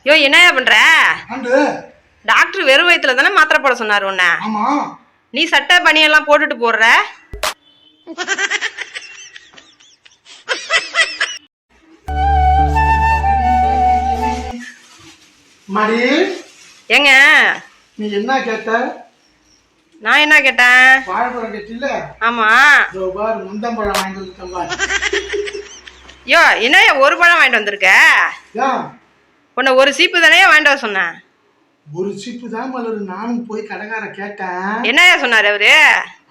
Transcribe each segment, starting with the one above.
யோ என்னையா பண்ற? ஆண்டு டாக்டர் வெறும் வயித்துல தானே மாத்திரை போட சொன்னாரு உன்ன. ஆமா. நீ சட்டை பனியெல்லாம் போட்டுட்டு போடுற. மாடி ஏங்க நீ என்ன கேட்ட? நான் என்ன கேட்டேன்? வாழைப்பழம் கேட்டில்ல? ஆமா. இதோ பாரு முந்தம்பழம் வாங்கிட்டு வந்துட்டேன். யோ என்னையா ஒரு பழம் வாங்கிட்டு வந்திருக்க? ஏன் உன்னை ஒரு சீப்பு தானே வாங்கிட்டு வர சொன்னேன். ஒரு சீப்பு தான் மலர். நானும் போய் கடைக்கார கேட்டேன். என்னையா சொன்னாரு அவரு?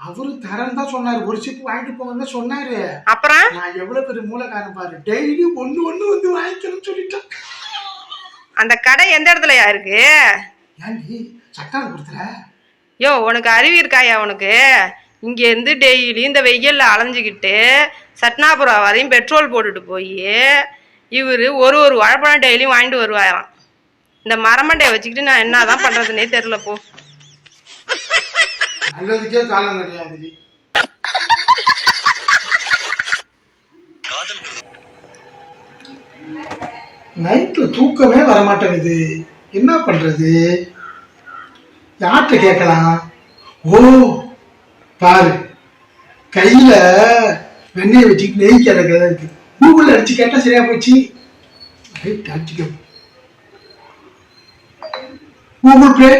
அவரு தரேன்னு தான் சொன்னாரு. ஒரு சீப்பு வாங்கிட்டு போங்கன்னு சொன்னாரு. அப்புறம் நான் எவ்வளவு பெரிய மூலக்காரன் பாரு. டெய்லி ஒண்ணு வந்து வாங்கிக்கணும்னு சொல்லிட்டேன். அந்த கடை எந்த இடத்துலயா இருக்கு? ஏன்டி சட்டான கொடுத்துற? யோ உனக்கு அறிவு இருக்காயா உனக்கு? இங்க இருந்து டெய்லி இந்த வெயில்ல அலைஞ்சுக்கிட்டு சட்னாபுரம் வரையும் பெட்ரோல் போட்டுட்டு போய் இவரு ஒரு வாழைப்பழம் டெய்லியும் வாங்கிட்டு வருவாராம். இந்த மரமண்டையை வச்சுக்கிட்டு நான் என்னதான் பண்றதுன்னே தெரியல போ. நல்லதுக்கே காலம் கிடையாது. நைட்ல தூக்கமே வரமாட்டேங்குது. என்ன பண்றது? யார்கிட்ட கேட்கலாம்? ஓ பாரு, கையில வெண்ணெய் வச்சுட்டு நெய் கிடக்கிறதா இருக்கு. கூகுள்ல அடிச்சு கேட்டா சரியா போச்சு. Google Pay.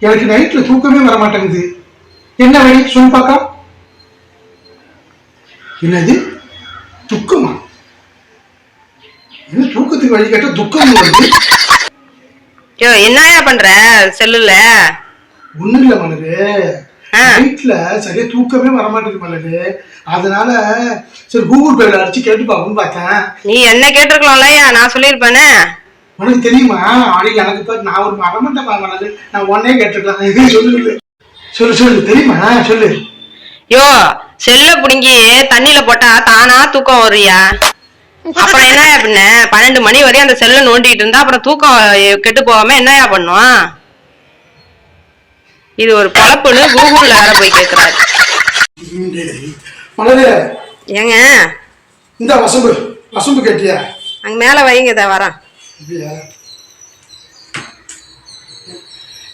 எனக்கு நைட்ல தூக்கமே வர மாட்டேங்குது. என்ன வழி சொல்லு பாக்கா? என்னது துக்கமா? என்ன தூக்கத்துக்கு வழி கேட்டா துக்கம் வருது? யோ என்னயா பண்ற செல்லுல? ஒண்ணு இல்ல மலரு, நைட்ல சரியா தூக்கமே வரமாட்டேங்குது மலரு. அதனால சரி கூகுள் பேல அடிச்சு கேட்டு பாப்போம்னு பார்த்தேன். நீ என்ன கேட்டிருக்கலாம்லயா, நான் சொல்லியிருப்பேனே. உனக்கு தெரியுமா? ஆடி எனக்கு பேர் நான் ஒரு மரமண்ட மலரு. நான் உடனே கேட்டுக்கலாம். எதுவும் சொல்லு சொல்லு சொல்லு. தெரியுமா? சொல்லு. யோ செல்ல புடுங்கி தண்ணியில போட்டா தானா தூக்கம் வருயா? அப்புறம் என்னயா பண்ண? 12 மணி வரையும் அந்த செல்ல நோண்டிட்டு இருந்தா அப்புறம் தூக்கம் கெட்டு போகாம என்னயா பண்ணும்? இது ஒரு பொழப்புன்னு கூகுள்ல வேற போய் கேக்குறாரு. மலரு ஏங்க இந்த வசம்பு வசம்பு கேட்டியா? அங்க மேல வைங்க, இத வரேன்.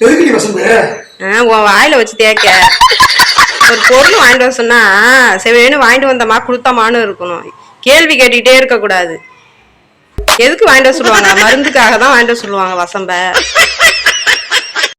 எதுக்கு நீ வசம்பு? உன் வாயில வச்சு தேக்க. ஒரு பொருள் வாங்கிட்டு வர சொன்னா செவேன்னு வாங்கிட்டு வந்தமா கொடுத்தமான்னு இருக்கணும். கேள்வி கேட்டுக்கிட்டே இருக்க கூடாது. எதுக்கு வாங்கிட்டு வர சொல்லுவாங்க? மருந்துக்காக தான் வாங்கிட்டு வர சொல்லுவாங்க வசம்ப.